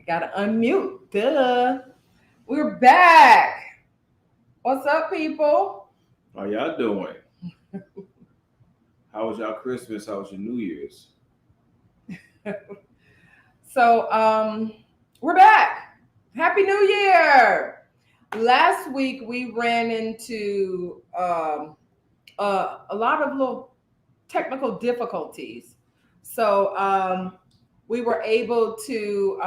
Gotta unmute. Duh. We're back. What's up, people? How y'all doing? How was y'all Christmas? How was your New Year's? So, we're back. Happy New Year. Last week we ran into a lot of little technical difficulties. So, we were able to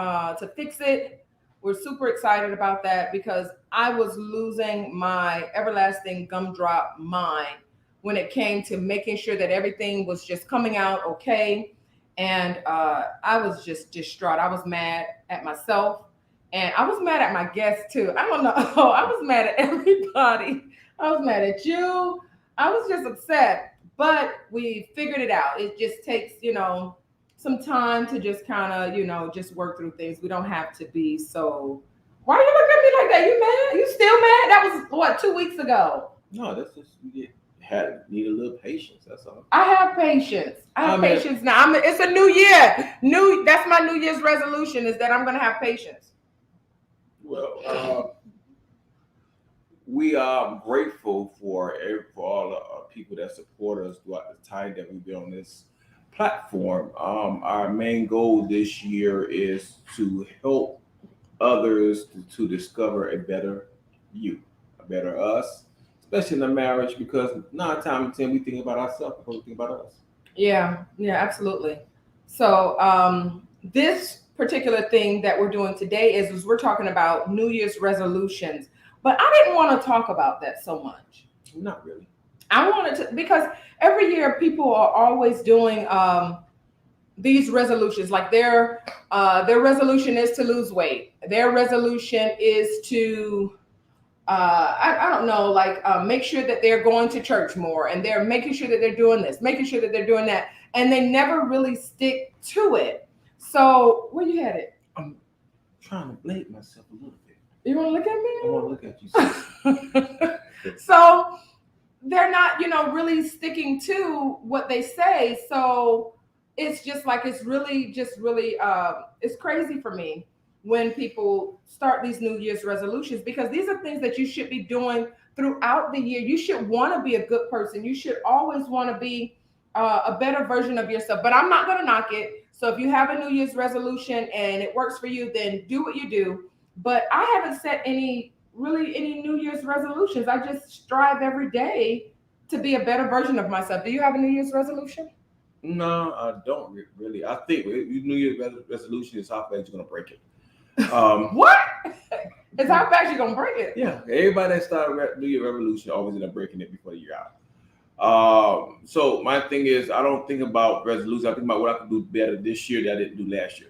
fix it. We're super excited about that because I was losing my everlasting gumdrop mind when it came to making sure that everything was just coming out okay. And I was just distraught. I was mad at myself and I was mad at my guests too. I don't know. I was mad at everybody. I was mad at you. I was just upset, but we figured it out. It just takes, some time to just kind of, just work through things. We don't have to be so. Why you look at me like that? You mad? You still mad? That was what, 2 weeks ago. No, that's just need a little patience. That's all. I have patience. I have I mean, patience now. It's a new year. That's my New Year's resolution is that I'm gonna have patience. well, we are grateful for all the people that support us throughout the time that we've been on this platform. Our main goal this year is to help others to discover a better you, a better us, especially in the marriage, because 9 times out of 10 we think about ourselves before we think about us. Yeah, yeah, absolutely. So this particular thing that we're doing today is we're talking about New Year's resolutions, but I didn't want to talk about that so much. Not really. I wanted to because every year people are always doing these resolutions. Like their resolution is to lose weight. Their resolution is to I don't know, like make sure that they're going to church more, and they're making sure that they're doing this, making sure that they're doing that, and they never really stick to it. So where you headed? I'm trying to blame myself a little bit. You want to look at I want to look at you. So they're not, really sticking to what they say. So it's just like it's really just really it's crazy for me when people start these New Year's resolutions because these are things that you should be doing throughout the year. You should want to be a good person. You should always want to be a better version of yourself. But I'm not going to knock it. So if you have a New Year's resolution and it works for you, then do what you do. But I haven't set any New Year's resolutions. I just strive every day to be a better version of myself. Do you have a New Year's resolution? No, I don't really. I think New Year's resolution is how fast you're gonna break it. What? It's how fast you're gonna break it. Yeah, everybody that started New Year revolution always end up breaking it before the year out. So my thing is, I don't think about resolution. I think about what I can do better this year that I didn't do last year.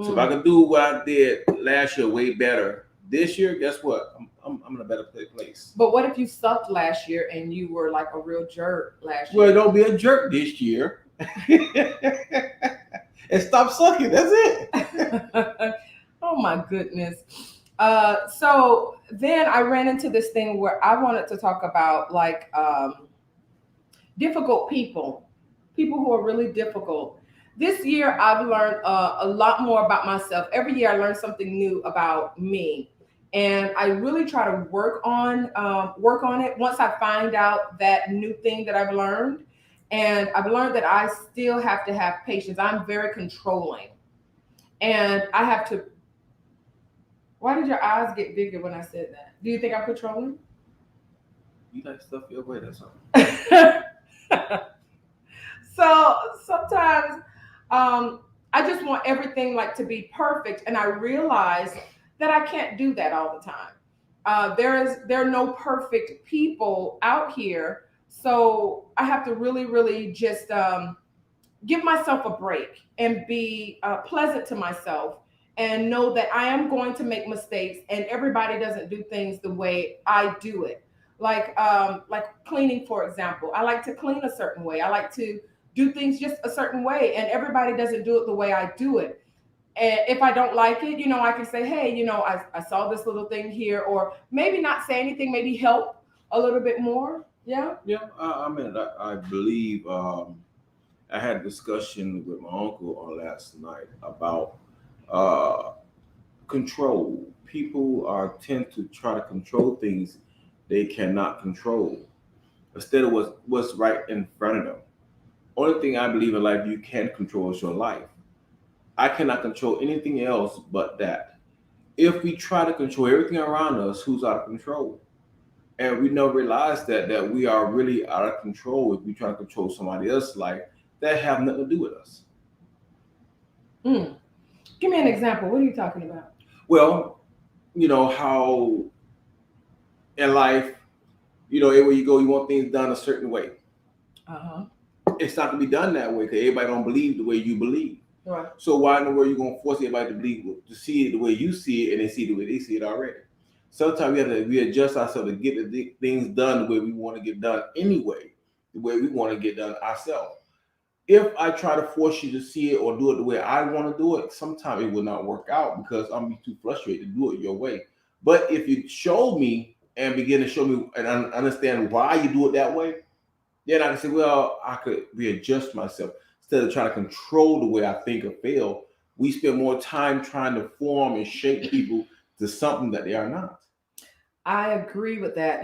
So if I can do what I did last year way better this year, guess what? I'm in a better place. But what if you sucked last year and you were like a real jerk last Well, year? don't be a jerk this year. And stop sucking. That's it. Oh my goodness. So then I ran into this thing where I wanted to talk about like difficult people who are really difficult. This year, I've learned a lot more about myself. Every year, I learn something new about me, and I really try to work on it. Once I find out that new thing that I've learned, and I've learned that I still have to have patience. I'm very controlling, and I have to. Why did your eyes get bigger when I said that? Do you think I'm controlling? You like stuff your way. That's all. So sometimes I just want everything like to be perfect, and I realize that I can't do that all the time. There are no perfect people out here, so I have to really, really just give myself a break and be pleasant to myself, and know that I am going to make mistakes, and everybody doesn't do things the way I do it. Like cleaning, for example. I like to clean a certain way. I like to do things just a certain way, and everybody doesn't do it the way I do it. And if I don't like it, I can say, hey, I saw this little thing here, or maybe not say anything, maybe help a little bit more. Yeah. Yeah, I believe I had a discussion with my uncle on last night about control. People are tend to try to control things they cannot control instead of what's right in front of them. Only thing I believe in life you can control is your life. I cannot control anything else but that. If we try to control everything around us, who's out of control? And we never realize that we are really out of control if we try to control somebody else's life that have nothing to do with us. Mm. Give me an example. What are you talking about? Well, you know how in life, everywhere you go, you want things done a certain way. Uh-huh. It's not going to be done that way because everybody don't believe the way you believe. Right. So why in the world are you going to force everybody to believe to see it the way you see it and they see it the way they see it already? Sometimes we have to readjust ourselves to get the things done the way we want to get done anyway, the way we want to get done ourselves. If I try to force you to see it or do it the way I want to do it, sometimes it will not work out because I'm be too frustrated to do it your way. But if you show me and begin to show me and understand why you do it that way, then I can say, well, I could readjust myself instead of trying to control the way I think or feel. We spend more time trying to form and shape people to something that they are not. I agree with that.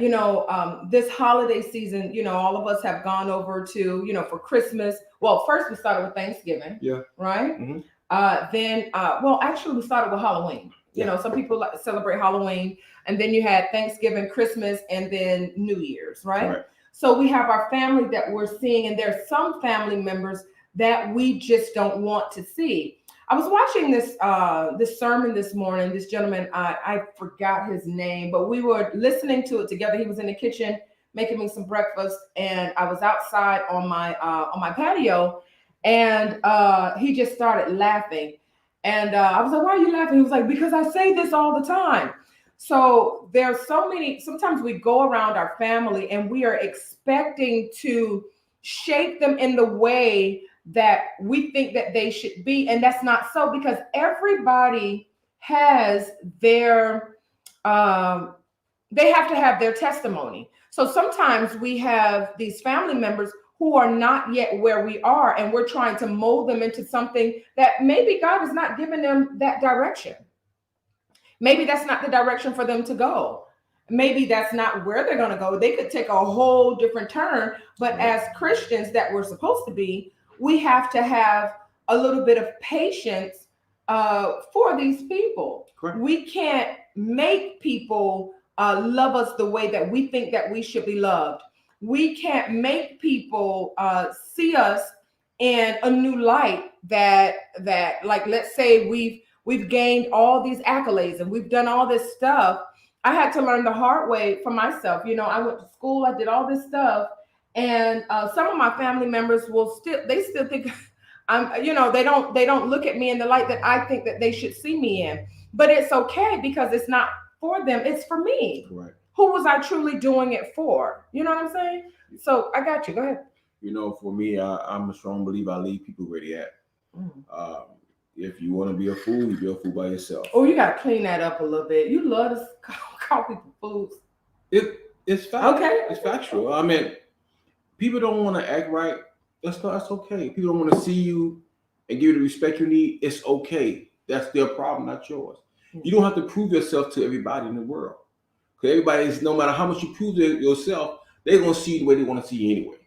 This holiday season, all of us have gone over to, for Christmas. Well, first we started with Thanksgiving. Yeah. Right. Mm-hmm. Well, actually, we started with Halloween. Yeah. Some people celebrate Halloween, and then you had Thanksgiving, Christmas, and then New Year's, right? Right. So we have our family that we're seeing, and there's some family members that we just don't want to see. I was watching this sermon this morning. This gentleman, I forgot his name, but we were listening to it together. He was in the kitchen making me some breakfast, and I was outside on my patio, and he just started laughing. And I was like, "Why are you laughing?" He was like, "Because I say this all the time." So there's so many. Sometimes we go around our family and we are expecting to shape them in the way that we think that they should be, and that's not so, because everybody has their they have to have their testimony. So sometimes we have these family members who are not yet where we are, and we're trying to mold them into something that maybe God has not given them that direction. Maybe that's not the direction for them to go. Maybe that's not where they're going to go. They could take a whole different turn. But as Christians that we're supposed to be, we have to have a little bit of patience for these people. Correct. We can't make people love us the way that we think that we should be loved. We can't make people see us in a new light that like, let's say we've gained all these accolades and we've done all this stuff. I had to learn the hard way for myself. I went to school, I did all this stuff, and some of my family members they still think I'm, they don't look at me in the light that I think that they should see me in. But it's okay, because it's not for them, it's for me. Right. Who was I truly doing it for? You know what I'm saying? So I got you. Go ahead. For me, I'm a strong believer. I leave people where they at. Mm. If you want to be a fool, you be a fool by yourself. Oh, you got to clean that up a little bit. You love to call people fools. It's fact. Okay. It's factual. I mean, people don't want to act right. That's okay. People don't want to see you and give you the respect you need. It's okay. That's their problem, not yours. You don't have to prove yourself to everybody in the world. Because everybody is, no matter how much you prove to yourself, they're going to see you the way they want to see you anyway.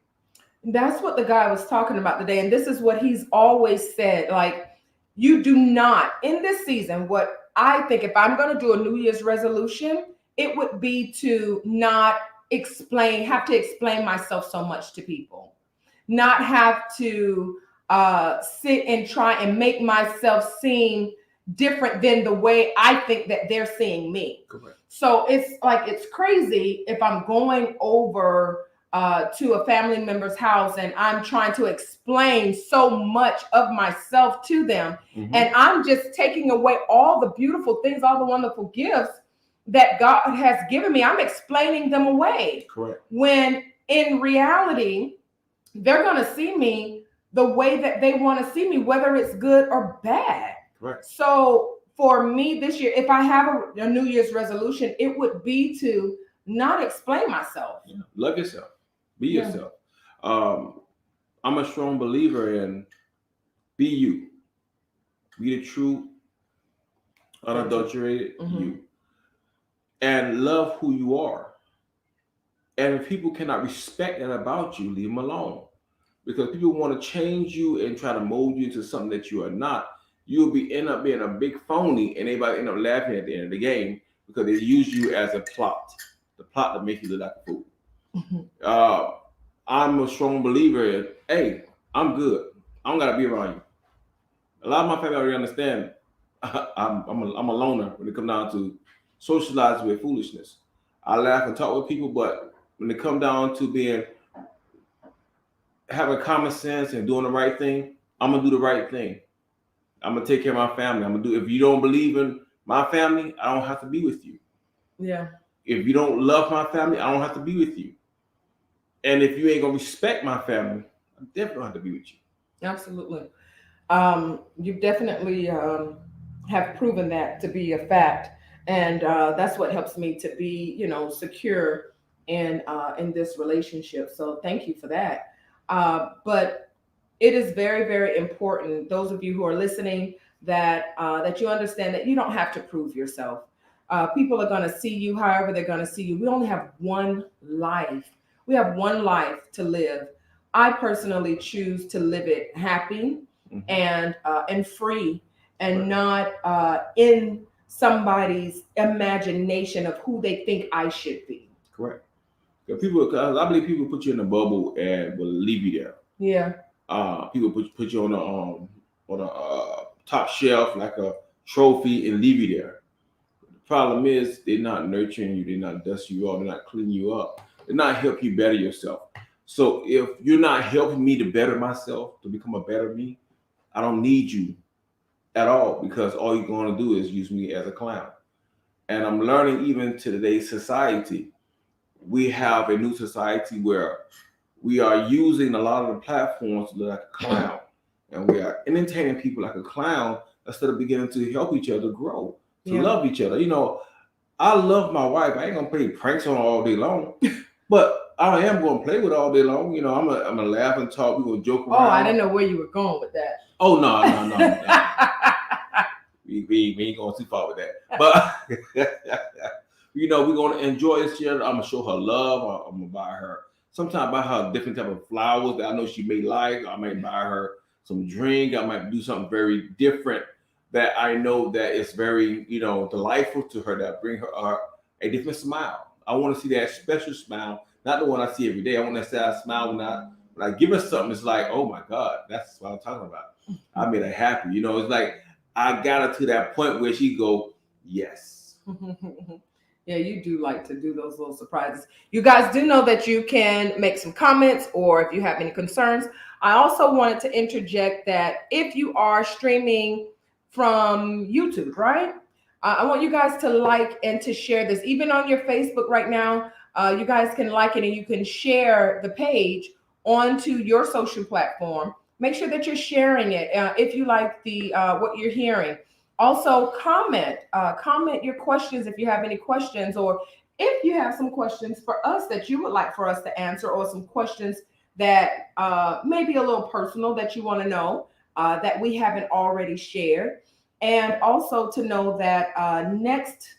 That's what the guy was talking about today. And this is what he's always said. Like, you do not, in this season, what I think, if I'm going to do a New Year's resolution, it would be to not have to explain myself so much to people. Not have to sit and try and make myself seem different than the way I think that they're seeing me. Correct. So it's crazy if I'm going over to a family member's house and I'm trying to explain so much of myself to them. Mm-hmm. And I'm just taking away all the beautiful things, all the wonderful gifts that God has given me. I'm explaining them away. Correct. When in reality, they're going to see me the way that they want to see me, whether it's good or bad. Correct. So for me this year, if I have a New Year's resolution, it would be to not explain myself. Yeah. Love yourself. Be yourself. I'm a strong believer in be you. Be the true unadulterated Mm-hmm. you, and love who you are. And if people cannot respect that about you, leave them alone. Because people want to change you and try to mold you into something that you are not. You'll be end up being a big phony, and everybody end up laughing at the end of the game because they use you as a plot, the plot to make you look like a fool. Uh, I'm a strong believer in, hey, I'm good. I don't gotta be around you. A lot of my family already understand. I'm a loner when it comes down to socialize with foolishness. I laugh and talk with people, but when it comes down to being having common sense and doing the right thing, I'm gonna do the right thing. I'm gonna take care of my family. I'm gonna do. If you don't believe in my family, I don't have to be with you. Yeah. If you don't love my family, I don't have to be with you. And if you ain't gonna respect my family, I definitely don't have to be with you. Absolutely. You definitely have proven that to be a fact, and that's what helps me to be, secure in this relationship. So thank you for that. But it is very, very important. Those of you who are listening, that you understand that you don't have to prove yourself. People are going to see you however they're going to see you. We only have one life. We have one life to live. I personally choose to live it happy Mm-hmm. and free, and Right. not in somebody's imagination of who they think I should be. Correct. Cause I believe people put you in a bubble and will leave you there. Yeah. People put you on a top shelf like a trophy and leave you there. The problem is they're not nurturing you, they're not dusting you off, they're not cleaning you up, they're not helping you better yourself. So if you're not helping me to better myself, to become a better me, I don't need you at all because all you're going to do is use me as a clown. And I'm learning even to today's society, we have a new society where we are using a lot of the platforms to look like a clown. And we are entertaining people like a clown instead of beginning to help each other grow, to Yeah. love each other. I love my wife. I ain't gonna play pranks on her all day long, but I am gonna play with her all day long. I'm gonna laugh and talk. We gonna joke Oh, I didn't around. know where you were going with Oh no, no, no, no. that. We ain't going too far with that. But we're gonna enjoy each other. I'm gonna show her love. I'm gonna buy her sometimes buy her different type of flowers that I know she may like. I might buy her some drink. I might do something very different that I know that is very delightful to her, that bring her a different smile. I want to see that special smile, not the one I see every day. I want to see that smile when I give her something. It's like, oh my God, that's what I'm talking about. I made her happy. It's like I got her to that point where she go, yes. Yeah, you do like to do those little surprises. You guys do know that you can make some comments, or if you have any concerns. I also wanted to interject that if you are streaming from YouTube, right? I want you guys to like and to share this. Even on your Facebook right now, you guys can like it and you can share the page onto your social platform. Make sure that you're sharing it if you like the what you're hearing. Also, comment your questions if you have any questions, or if you have some questions for us that you would like for us to answer, or some questions that may be a little personal that you want to know that we haven't already shared. And also to know that next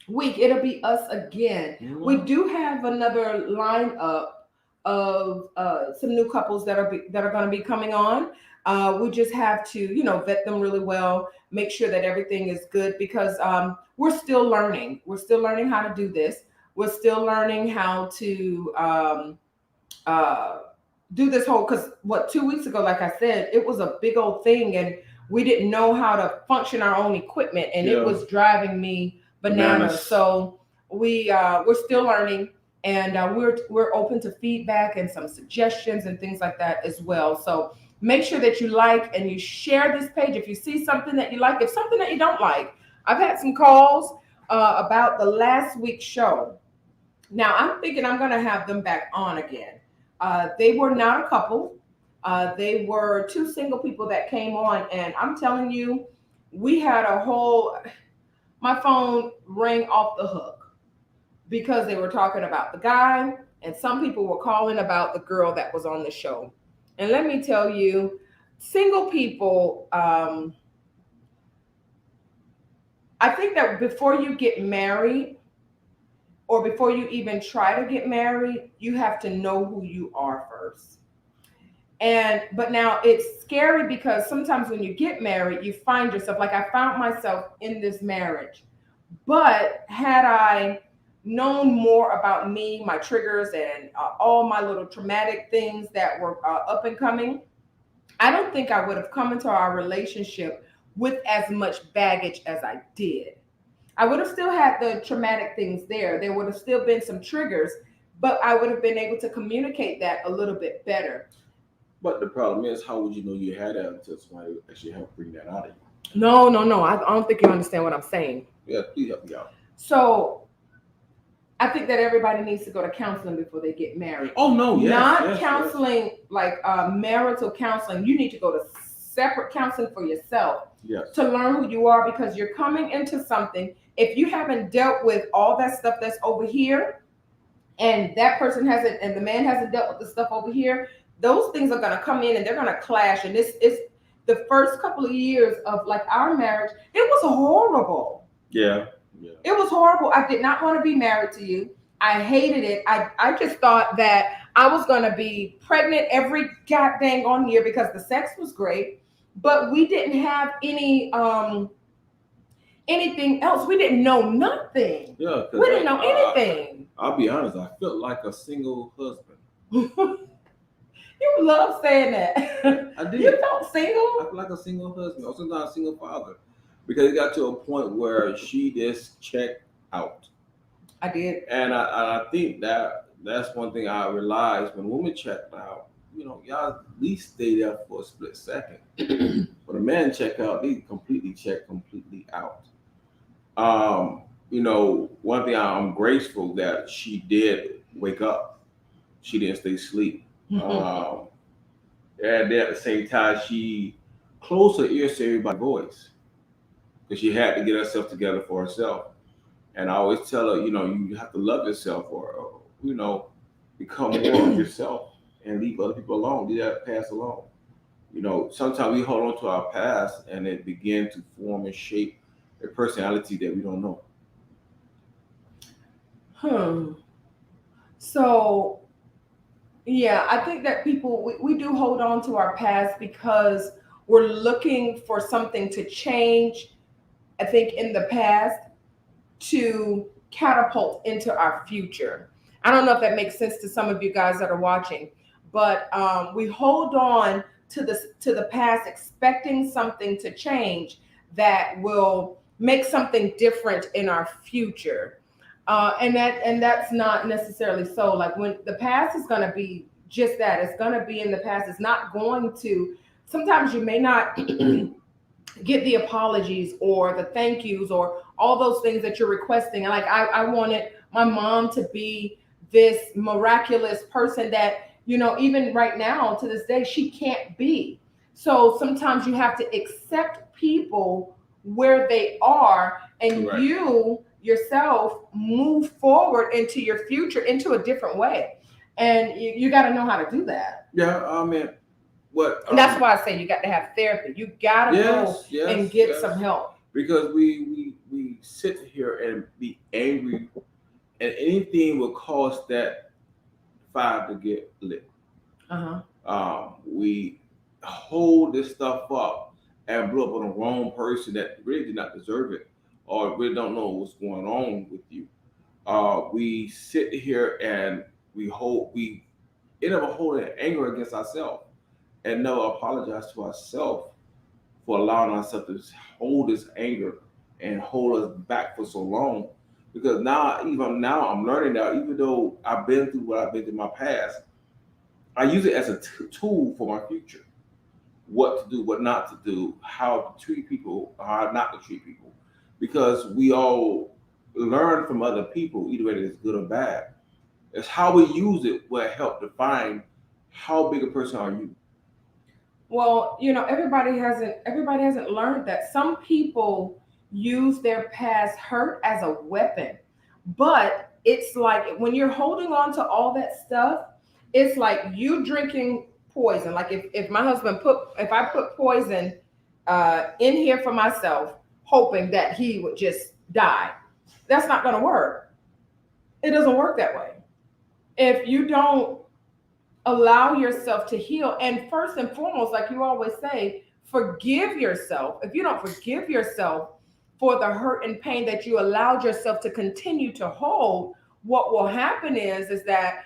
week it'll be us again. We Mhm. do have another lineup of some new couples that are going to be coming on. We just have to, vet them really well, make sure that everything is good, because we're still learning. We're still learning how to do this. We're still learning how to uh, do this whole, because what, 2 weeks ago, like I said, it was a big old thing, and we didn't know how to function our own equipment, and it Yeah. was driving me bananas. Bananas. So we're still learning, and we're open to feedback and some suggestions and things like that as well. So make sure that you like and you share this page if you see something that you like. If something that you don't like, I've had some calls about the last week's show. Now I'm thinking I'm going to have them back on again. They were not a couple. They were two single people that came on, and I'm telling you, we had a whole. My phone rang off the hook because they were talking about the guy, and some people were calling about the girl that was on the show. And let me tell you, single people, I think that before you get married, or before you even try to get married, you have to know who you are first. And but now it's scary because sometimes when you get married, you find yourself, like I found myself in this marriage. But had I known more about me, my triggers, and all my little traumatic things that were up and coming, I don't think I would have come into our relationship with as much baggage as I did. I would have still had the traumatic things there. There would have still been some triggers, but I would have been able to communicate that a little bit better. But the problem is, how would you know you had that until somebody actually helped bring that out of you? No, no, no. I don't think you understand what I'm saying. Yeah, please help me out. So I think that everybody needs to go to counseling before they get married. Oh no, yes, Not yes, counseling like marital counseling. You need to go to separate counseling for yourself yes, to learn who you are, because you're coming into something. If you haven't dealt with all that stuff that's over here, and that person hasn't, and the man hasn't dealt with the stuff over here, those things are going to come in and they're going to clash. And this is the first couple of years of like our marriage. It was horrible. yeah, yeah. It was horrible. I did not want to be married to you. I hated it. I just thought that I was going to be pregnant every goddamn on year because the sex was great, but we didn't have anything else. We didn't know nothing. Yeah, We because didn't know anything. I'll be honest, I felt like a single husband. You love saying that. I did. You felt I single? felt like a single husband, or sometimes a single father, because it got to a point where she just checked out. I did. And I think that that's one thing I realized when women check out. You know, y'all at least stay there for a split second. When a man check out, they completely check completely out. One thing I'm grateful that she did wake up. She didn't stay asleep. Um, and then at the same time, she closed her ears to everybody's voice because she had to get herself together for herself. And I always tell her, you have to love yourself, or become more of yourself and leave other people alone. Leave that past alone. Sometimes we hold on to our past and it begin to form and shape a personality that we don't know. Hmm. So yeah, I think that people, we do hold on to our past because we're looking for something to change, I think, in the past to catapult into our future. I don't know if that makes sense to some of you guys that are watching, but we hold on to the past, expecting something to change that will make something different in our future. And that's not necessarily so. Like when the past is going to be just that, it's going to be in the past. It's not going to. Sometimes you may not get the apologies or the thank yous or all those things that you're requesting. And like I wanted my mom to be this miraculous person that, even right now to this day, she can't be. So sometimes you have to accept people where they are, and Right. you yourself move forward into your future into a different way. And you got to know how to do that. Yeah, I mean, what? And that's why I say you got to have therapy. You got to go Yes, yes, and get yes. some help. Because we sit here and be angry, and anything will cause that fire to get lit. Uh-huh. We hold this stuff up and blow up on the wrong person that really did not deserve it, or really don't know what's going on with you. We sit here and we end up holding anger against ourselves and never apologize to ourselves for allowing ourselves to hold this anger and hold us back for so long. Because even now, I'm learning that even though I've been through what I've been through in my past, I use it as a tool for my future. What to do, what not to do, how to treat people, how not to treat people. Because we all learn from other people, either whether it's good or bad. It's how we use it will help define how big a person are you. Well, everybody hasn't learned that some people use their past hurt as a weapon. But it's like when you're holding on to all that stuff, it's like you drinking poison. Like if my husband if I put poison in here for myself, hoping that he would just die. That's not going to work. It doesn't work that way. If you don't allow yourself to heal, and first and foremost, like you always say, forgive yourself. If you don't forgive yourself for the hurt and pain that you allowed yourself to continue to hold, what will happen is that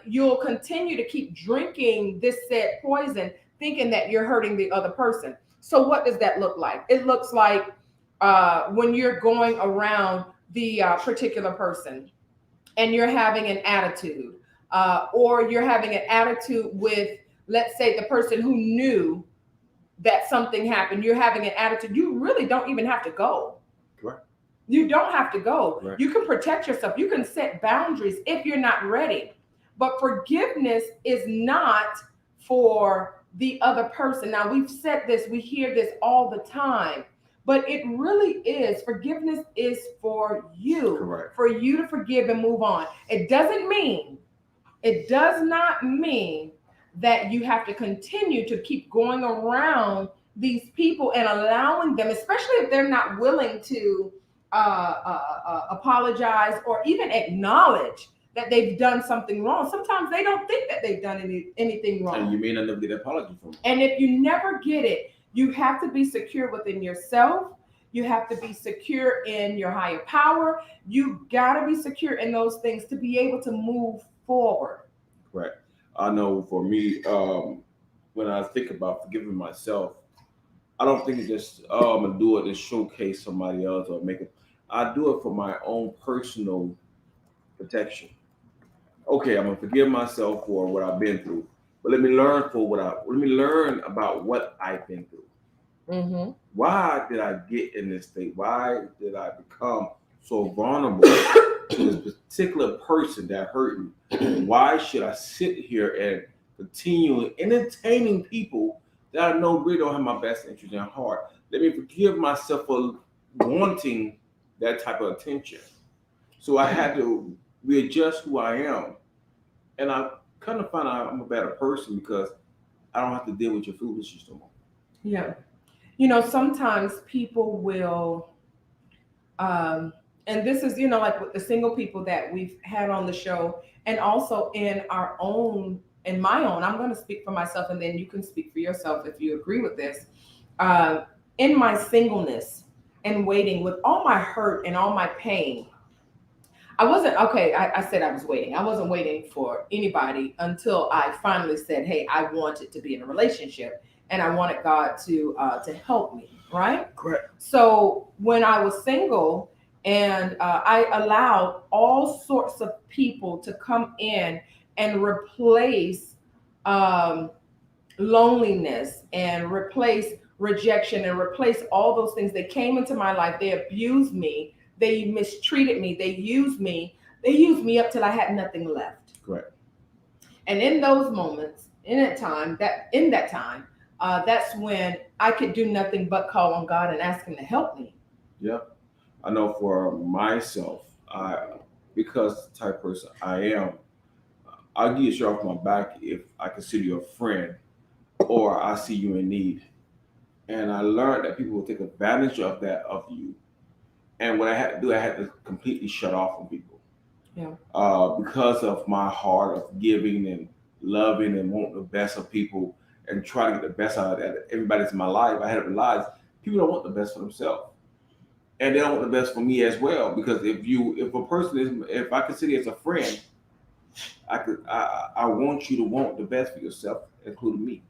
you'll continue to keep drinking this said poison, thinking that you're hurting the other person. So what does that look like? It looks like when you're going around the particular person and you're having an attitude, or you're having an attitude with, let's say, the person who knew that something happened. You're having an attitude. You really don't even have to go. Correct. You don't have to go. Correct. You can protect yourself. You can set boundaries if you're not ready. But forgiveness is not for the other person. Now, we've said this, we hear this all the time, but it really is. Forgiveness is for you. Correct. For you to forgive and move on. It does not mean that you have to continue to keep going around these people and allowing them, especially if they're not willing to apologize or even acknowledge that they've done something wrong. Sometimes they don't think that they've done anything wrong. And you may not never get an apology from them. And if you never get it, you have to be secure within yourself. You have to be secure in your higher power. You got to be secure in those things to be able to move forward. Right. I know for me, when I think about forgiving myself, I don't think it's just, I'm going to do it to showcase somebody else or make it. I do it for my own personal protection. Okay, I'm going to forgive myself for what I've been through, but let me learn about what I've been through. Mm-hmm. Why did I get in this state? Why did I become so vulnerable to this particular person that hurt me? Why should I sit here and continue entertaining people that I know really don't have my best interest in heart? Let me forgive myself for wanting that type of attention. So I had to readjust who I am. And I kind of find out I'm a better person because I don't have to deal with your foolishness no more. Yeah. Sometimes people will, and this is, like with the single people that we've had on the show, and also in my own, I'm going to speak for myself, and then you can speak for yourself if you agree with this. In my singleness and waiting with all my hurt and all my pain, I wasn't, okay, I said I was waiting. I wasn't waiting for anybody until I finally said, hey, I wanted to be in a relationship. And I wanted God to help me, right? Correct. So when I was single and I allowed all sorts of people to come in and replace loneliness and replace rejection and replace all those things. They came into my life. They abused me. They mistreated me. They used me. They used me up till I had nothing left. Correct. And in those moments, in that time, that's when I could do nothing but call on God and ask Him to help me. Yeah, I know for myself, because the type of person I am, I'll give you a shot off my back if I consider you a friend or I see you in need. And I learned that people will take advantage of you. And what I had to do, I had to completely shut off from people. Yeah. Because of my heart of giving and loving and wanting the best of people and trying to get the best out of everybody's in my life. I had to realize people don't want the best for themselves. And they don't want the best for me as well. Because if I consider you as a friend, I want you to want the best for yourself, including me.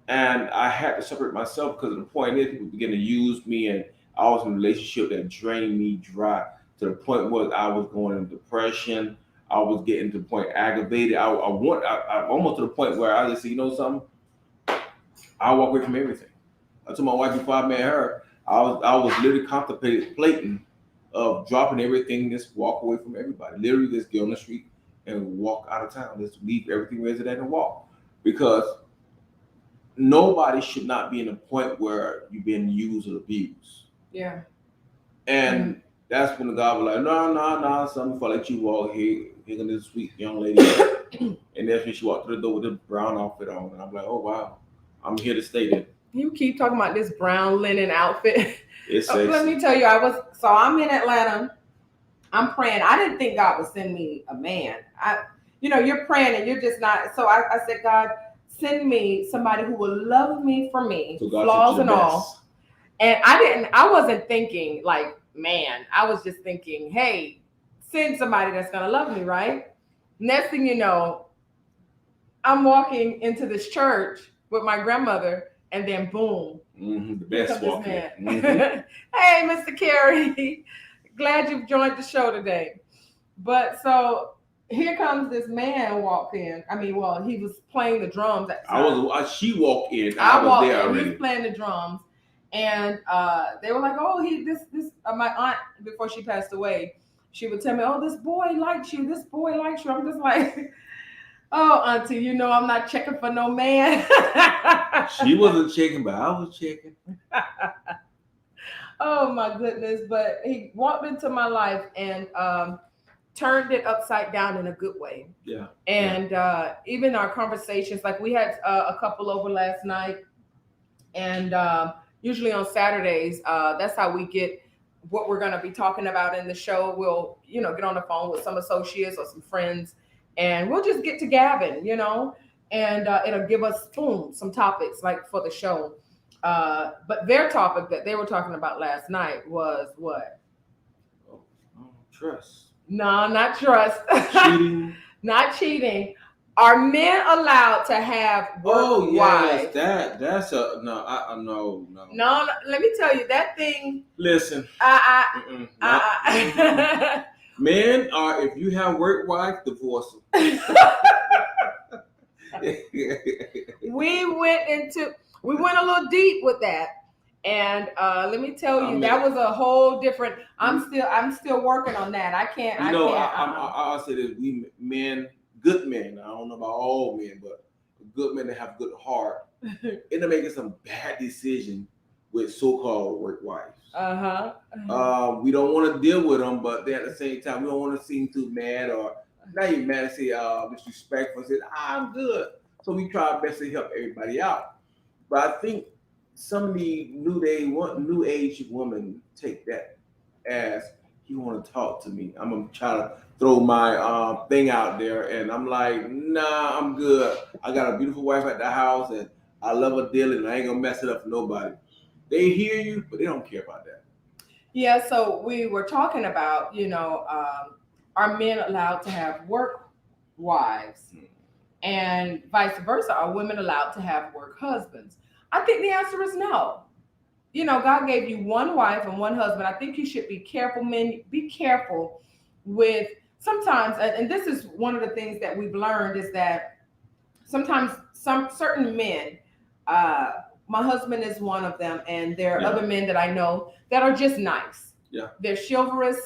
And I had to separate myself because the point is people begin to use me, and I was in a relationship that drained me dry to the point where I was going into depression. I was getting to the point aggravated. I almost to the point where I just said, you know something? I walk away from everything. I told my wife before I met her, I was literally contemplating of dropping everything, just walk away from everybody. Literally just get on the street and walk out of town. Just leave everything where it's at and walk. Because nobody should not be in a point where you've been used or abused. Yeah. And that's when the God was like, no, son, before I let you walk here to this sweet young lady. And that's when she walked through the door with the brown outfit on. And I'm like, oh, wow, I'm here to stay then. You keep talking about this brown linen outfit. It's Let sexy. me tell you, I'm in Atlanta. I'm praying. I didn't think God would send me a man. You're praying and you're just not. So I said, God, send me somebody who will love me for me, So God sent you flaws the and all. best. And I wasn't thinking like, man, I was just thinking, hey, send somebody that's gonna love me, right? Next thing you know, I'm walking into this church with my grandmother, and then boom, The here best comes this walking. man. Hey, Mr. Carey, glad you've joined the show today. But so here comes this man walked in. I mean, well, he was playing the drums at the I time. was. She walked in. I I was walked there in. He's already. playing the drums, and they were like, "Oh, this." My aunt, before she passed away, she would tell me, "Oh, this boy likes you. This boy likes you." I'm just like, "Oh, auntie, I'm not checking for no man." She wasn't checking, but I was checking. Oh my goodness! But he walked into my life and turned it upside down in a good way. Yeah. And even our conversations, like we had a couple over last night, and usually on Saturdays, that's how we get what we're going to be talking about in the show. We'll get on the phone with some associates or some friends, and we'll just get to gabbing, and it'll give us boom some topics like for the show. But their topic that they were talking about last night was what? Oh, trust. No, not trust. Cheating. Not cheating. Are men allowed to have work Oh yes, wives? that's a no. No, no. No, let me tell you that thing. Listen. I, Not, I, men are, if you have work wife, divorce them. we went a little deep with that, and let me tell you, I mean, that was a whole different. I'm still working on that. I can't. I'll say this: we men, good men. I don't know about all men, but good men that have good heart, end up making some bad decision with so-called work wives. We don't want to deal with them, but then at the same time, we don't want to seem too mad or not even mad and say disrespectful. Say, I'm good. So we try our best to help everybody out. But I think some of the new age women take that as, you want to talk to me. I'm gonna try to throw my thing out there, and I'm like, nah, I'm good. I got a beautiful wife at the house, and I love her dearly, and I ain't gonna mess it up for nobody. They hear you, but they don't care about that. Yeah, so we were talking about, are men allowed to have work wives? And vice versa, are women allowed to have work husbands? I think the answer is no. God gave you one wife and one husband. I think you should be careful, men. Be careful with sometimes, and this is one of the things that we've learned is that sometimes some certain men, uh, my husband is one of them, and there are other men that I know that are just nice. Yeah. They're chivalrous.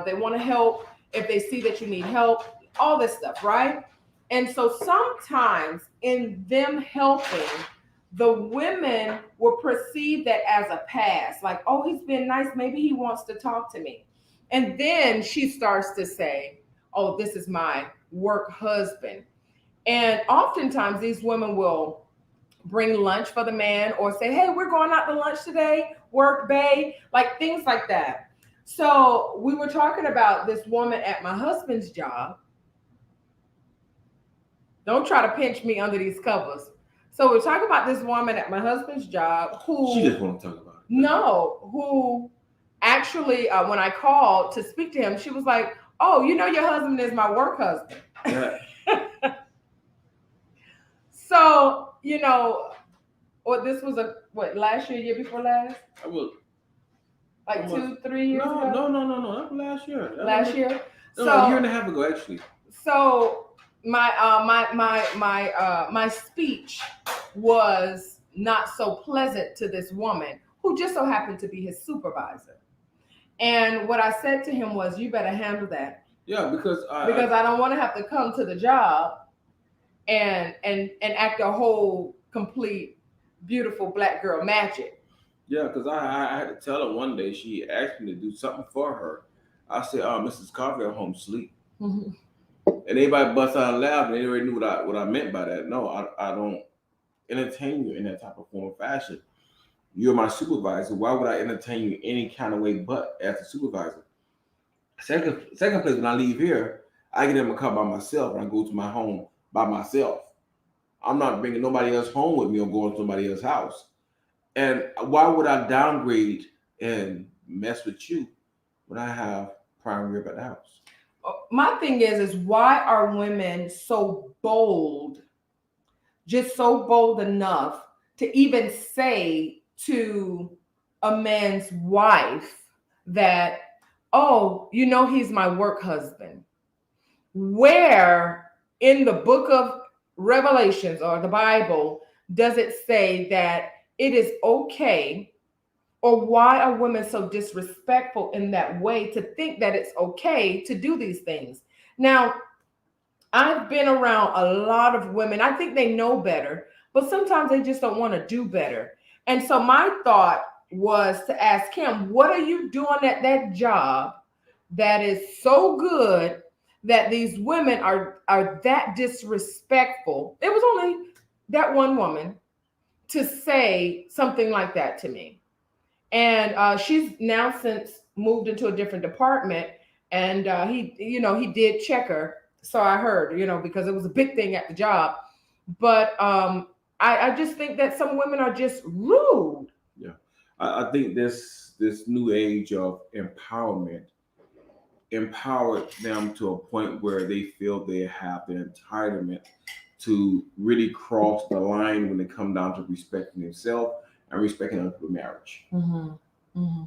They want to help if they see that you need help, all this stuff, right? And so sometimes in them helping, the women will perceive that as a pass, like, oh, he's been nice, maybe he wants to talk to me. And then she starts to say, oh, this is my work husband. And oftentimes these women will bring lunch for the man or say, hey, we're going out to lunch today, work bay, like things like that. So we were talking about this woman at my husband's job. Don't try to pinch me under these covers. So we're talking about this woman at my husband's job who She just want to talk about it. No, who actually, when I called to speak to him, she was like, oh, your husband is my work husband. Yeah. So, this was last year before last? I will. Like almost, 2-3 years ago? No. That was last year. Last year? No, a year and a half ago, actually. So my speech was not so pleasant to this woman who just so happened to be his supervisor. And what I said to him was, you better handle that. Yeah, because I don't want to have to come to the job and act a whole complete beautiful black girl magic. Yeah, because I had to tell her one day. She asked me to do something for her. I said, Mrs. Coffee, I'm home asleep. And everybody bust out and laugh, and they already knew what I meant by that. No, I don't. entertain you in that type of form of fashion. You're my supervisor. Why would I entertain you any kind of way but as a supervisor? Second place, when I leave here, I get in my car by myself and I go to my home by myself. I'm not bringing nobody else home with me or going to somebody else's house. And why would I downgrade and mess with you when I have primary at the house? My thing is why are women so bold, just so bold enough to even say to a man's wife that, oh, he's my work husband? Where in the book of Revelations or the Bible does it say that it is okay? Or why are women so disrespectful in that way to think that it's okay to do these things? Now, I've been around a lot of women. I think they know better, but sometimes they just don't want to do better. And so my thought was to ask him, what are you doing at that job that is so good that these women are that disrespectful? It was only that one woman to say something like that to me. And she's now since moved into a different department. And he did check her. So I heard, because it was a big thing at the job. But I just think that some women are just rude. Yeah, I think this new age of empowerment empowered them to a point where they feel they have the entitlement to really cross the line when it comes down to respecting themselves and respecting other people's marriage. Mm-hmm. Mm-hmm.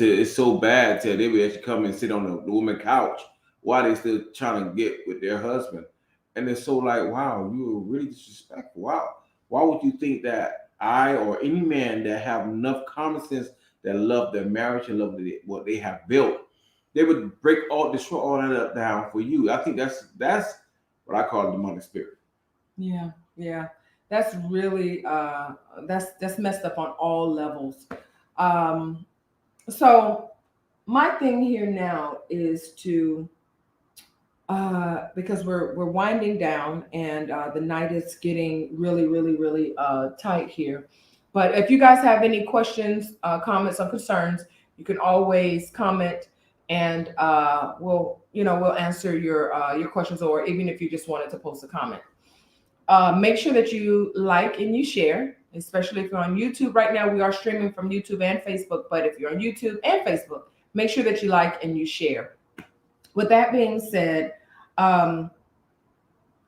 It's so bad that they would actually come and sit on the woman couch while they still trying to get with their husband. And it's so like, wow, you were really disrespectful. Wow. Why would you think that I or any man that have enough common sense that love their marriage and love what they have built, they would destroy all that down for you? I think that's what I call a demonic spirit. Yeah, yeah. That's really that's messed up on all levels. Um, so my thing here now is to because we're winding down and the night is getting really really really tight here. But if you guys have any questions, comments, or concerns, you can always comment, and we'll answer your questions, or even if you just wanted to post a comment. Make sure that you like and you share, especially if you're on YouTube. Right now, we are streaming from YouTube and Facebook, but if you're on YouTube and Facebook, make sure that you like and you share. With that being said, um,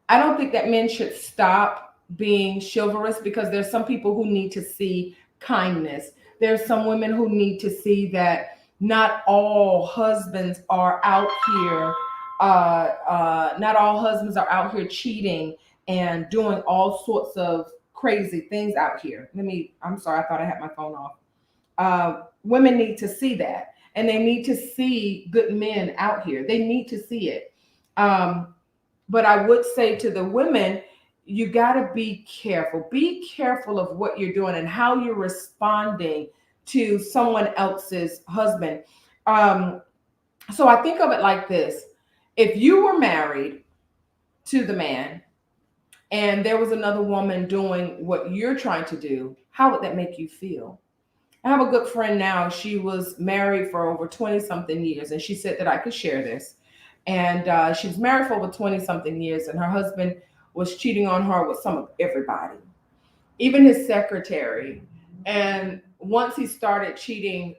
I don't think that men should stop being chivalrous, because there's some people who need to see kindness. There's some women who need to see that not all husbands are out here. Not all husbands are out here cheating and doing all sorts of crazy things out here. I'm sorry, I thought I had my phone off. Women need to see that, and they need to see good men out here. They need to see it. But I would say to the women, you got to be careful. Be careful of what you're doing and how you're responding to someone else's husband. So I think of it like this. If you were married to the man and there was another woman doing what you're trying to do, how would that make you feel? I have a good friend now. She was married for over 20 something years, and she said that I could share this. And she was married for over 20 something years, and her husband was cheating on her with some of everybody, even his secretary. And once he started cheating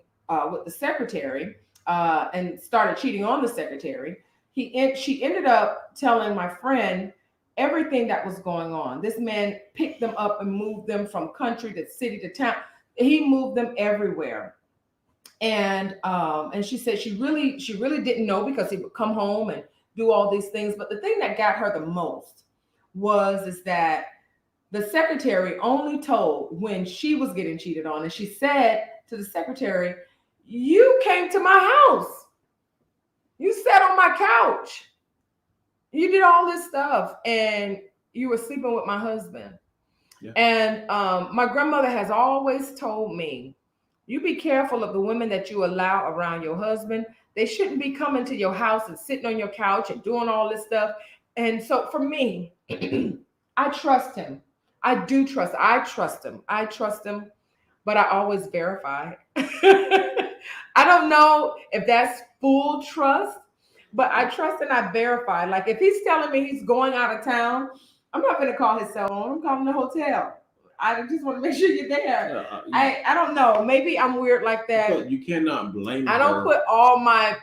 with the secretary and started cheating on the secretary, she ended up telling my friend everything that was going on. This man picked them up and moved them from country to city to town. He moved them everywhere. And she said she really didn't know, because he would come home and do all these things. But the thing that got her the most is that the secretary only told when she was getting cheated on, and she said to the secretary, "You came to my house, you sat on my couch, you did all this stuff, and you were sleeping with my husband." Yeah. And my grandmother has always told me, you be careful of the women that you allow around your husband. They shouldn't be coming to your house and sitting on your couch and doing all this stuff. And so for me, I trust him. I do trust. I trust him. I trust him, but I always verify. I don't know if that's full trust, but I trust and I verify. Like if he's telling me he's going out of town, I'm not going to call his cell phone. I'm calling the hotel. I just want to make sure you're there. I don't know. Maybe I'm weird like that. But you cannot blame I don't her. put all my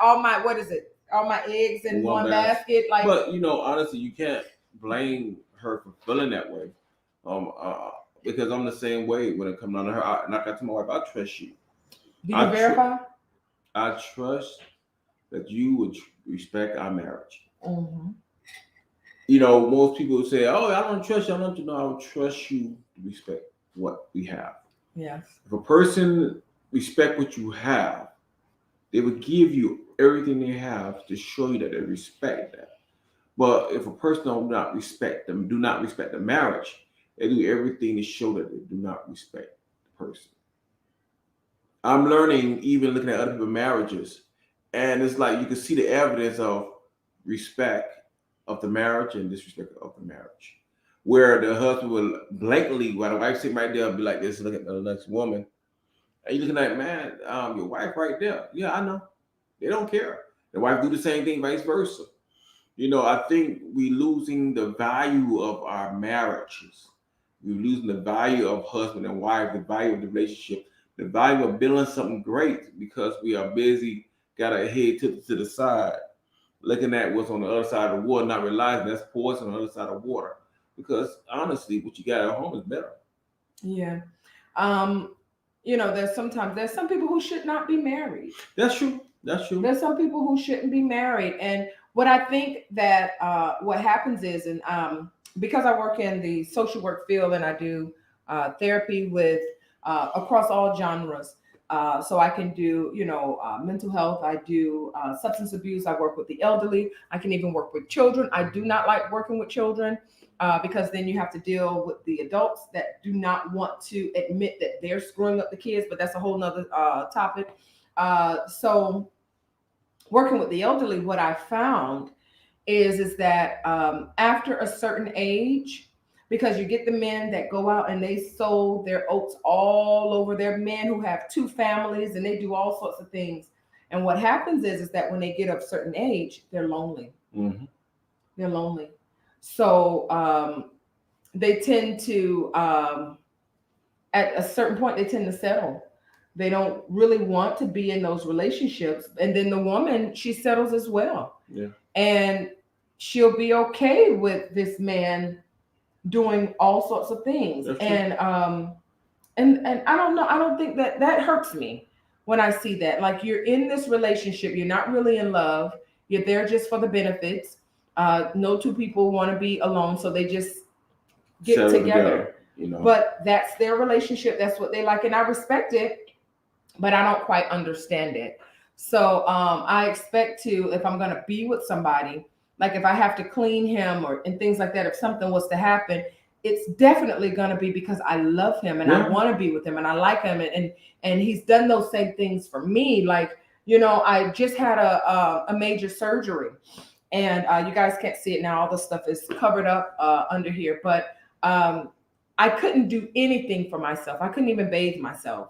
all my what is it? All my eggs in one basket. Like, but honestly, you can't blame her for feeling that way. Um, uh, because I'm the same way when it comes down to her. Like I told my wife, I trust you. do you verify? I trust that you would respect our marriage. Mm-hmm. Most people say, "Oh, I don't trust you." I don't know. I would trust you to respect what we have. Yes. If a person respect what you have, they would give you everything they have to show you that they respect that. But if a person do not respect the marriage, they do everything to show that they do not respect the person. I'm learning, even looking at other people's marriages, and it's like you can see the evidence of respect of the marriage and disrespect of the marriage. Where the husband will blatantly, while the wife sitting right there, be like this, looking at the next woman, and you're looking like, man, your wife right there. Yeah, I know. They don't care. The wife do the same thing, vice versa. I think we losing the value of our marriages. We're losing the value of husband and wife, the value of the relationship, the value of building something great because we are busy, got our head to the side, looking at what's on the other side of the water, not realizing that's poison on the other side of water. Because honestly, what you got at home is better. Yeah. Um, there's some people who should not be married. That's true. That's true. There's some people who shouldn't be married. And what I think that what happens is, and because I work in the social work field and I do therapy with across all genres. So I can do, mental health. I do substance abuse. I work with the elderly. I can even work with children. I do not like working with children because then you have to deal with the adults that do not want to admit that they're screwing up the kids. But that's a whole nother topic. So working with the elderly, what I found is that after a certain age, because you get the men that go out and they sow their oats all over, their men who have two families and they do all sorts of things. And what happens is that when they get of a certain age, they're lonely. Mm-hmm. They're lonely. So they tend to, at a certain point, they tend to settle. They don't really want to be in those relationships. And then the woman, she settles as well. Yeah. And she'll be okay with this man doing all sorts of things. And I don't know, I don't think that hurts me when I see that. Like, you're in this relationship, you're not really in love, you're there just for the benefits. No two people want to be alone, so they just get together. But that's their relationship, that's what they like, and I respect it, but I don't quite understand it. So I expect to, if I'm going to be with somebody, like if I have to clean him and things like that, if something was to happen, it's definitely going to be because I love him and I want to be with him and I like him, and he's done those same things for me. Like, I just had a major surgery, and you guys can't see it now. All the stuff is covered up under here, but I couldn't do anything for myself. I couldn't even bathe myself.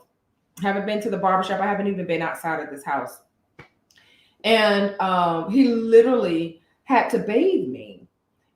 Haven't been to the barbershop. I haven't even been outside of this house. And he literally had to bathe me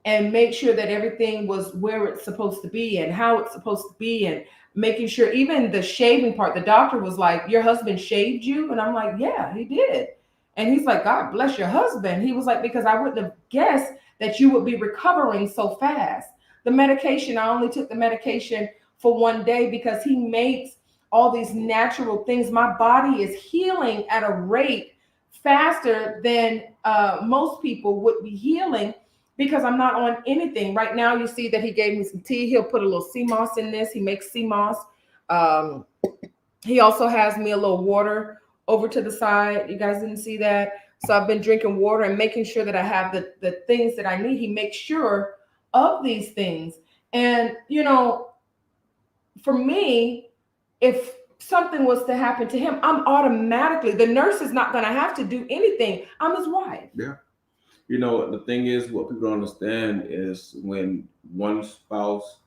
and make sure that everything was where it's supposed to be and how it's supposed to be, and making sure even the shaving part, the doctor was like, "Your husband shaved you?" And I'm like, "Yeah, he did." And he's like, "God bless your husband." He was like, "Because I wouldn't have guessed that you would be recovering so fast." The medication, I only took the medication for one day because he makes all these natural things. My body is healing at a rate faster than most people would be healing because I'm not on anything. Right now, you see that he gave me some tea. He'll put a little sea moss in this. He makes sea moss. He also has me a little water over to the side. You guys didn't see that. So I've been drinking water and making sure that I have the things that I need. He makes sure of these things. And, for me, if something was to happen to him, I'm automatically, the nurse is not going to have to do anything. I'm his wife. Yeah. The thing is, what people don't understand is when one spouse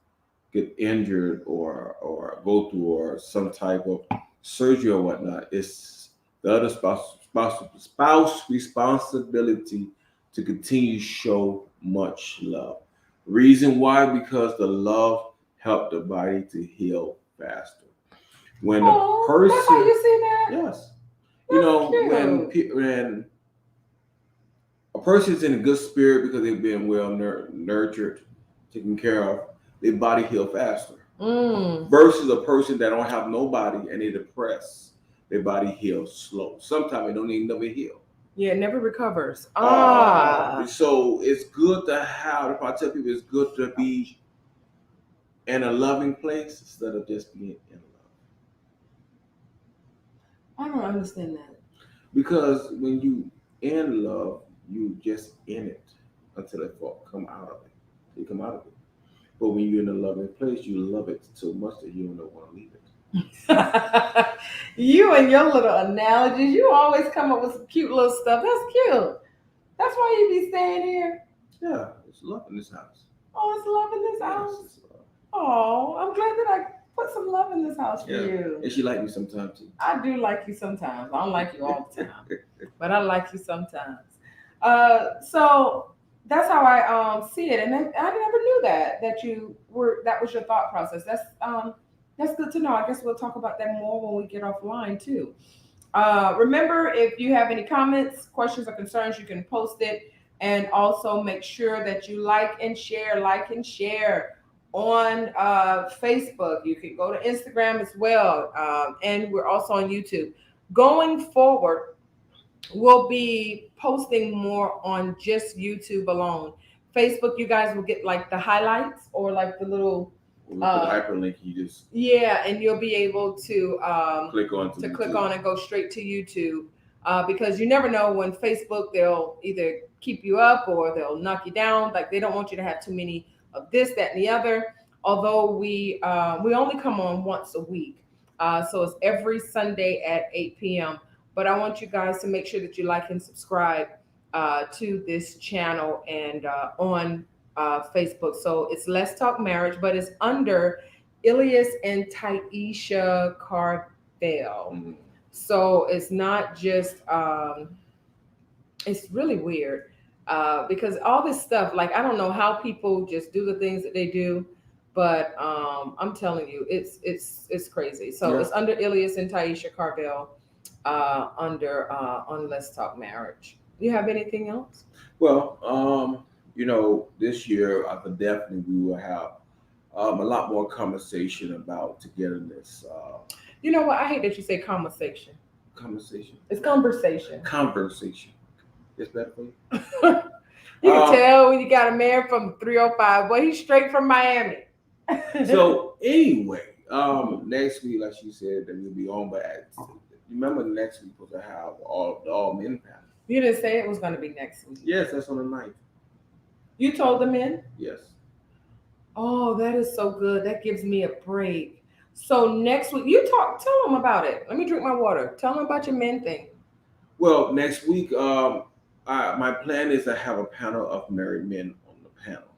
get injured or go through or some type of surgery or whatnot, it's the other spouse responsibility to continue to show much love. Reason why? Because the love help the body to heal faster. When a Oh, that's how person, you see that? yes, That's when cute. when a person's in a good spirit because they've been well nurtured, taken care of, their body heal faster. Mm. Versus a person that don't have nobody and they depressed, their body heals slow. Sometimes it don't even never heal. Yeah, it never recovers. Ah. So it's good to have. If I tell people, it's good to be in a loving place instead of just being in love. I don't understand that. Because when you in love, you just in it until it come out of it. You come out of it. But when you're in a loving place, you love it so much that you don't want to leave it. You and your little analogies, you always come up with some cute little stuff. That's cute. That's why you be staying here. Yeah, it's love in this house. Oh, it's love in this Yes, house. it's love. Oh, I'm glad that I put some love in this house for Yeah, you. and she like me sometimes too. I do like you sometimes. I don't like you all the time, but I like you sometimes. So that's how I see it, and I never knew that you were that was your thought process. That's good to know. I guess we'll talk about that more when we get offline too. Remember, if you have any comments, questions, or concerns, you can post it. And also make sure that you like and share on Facebook. You can go to Instagram as well. And we're also on YouTube. Going forward, we'll be posting more on just YouTube alone. Facebook, you guys will get like the highlights or like the little When we put the hyperlink, you just yeah, and you'll be able to click YouTube. on and go straight to YouTube because you never know when Facebook they'll either keep you up or they'll knock you down. Like they don't want you to have too many of this, that, and the other. Although we only come on once a week, so it's every Sunday at 8 p.m. But I want you guys to make sure that you like and subscribe to this channel and on Facebook. So it's Let's Talk Marriage, but it's under Ilias and Taisha Carvel. Mhm. So it's not just, it's really weird because all this stuff, like, I don't know how people just do the things that they do, but I'm telling you, it's crazy. So Yeah. it's under Ilias and Taisha Carvel under on Let's Talk Marriage. You have anything else? Well, this year I could definitely we will have a lot more conversation about togetherness. You know what? I hate that you say conversation. Conversation. It's conversation. Conversation. Is that for you? You can tell when you got a man from 305. Boy, he's straight from Miami. So anyway, next week, like she said, that we'll be on. But remember, next week was to have all men panel. You didn't say it was going to be next week. Yes, that's on the 9th. You told the men? Yes. Oh, that is so good. That gives me a break. So next week, tell them about it. Let me drink my water. Tell them about your men thing. Well, next week, my plan is to have a panel of married men on the panel.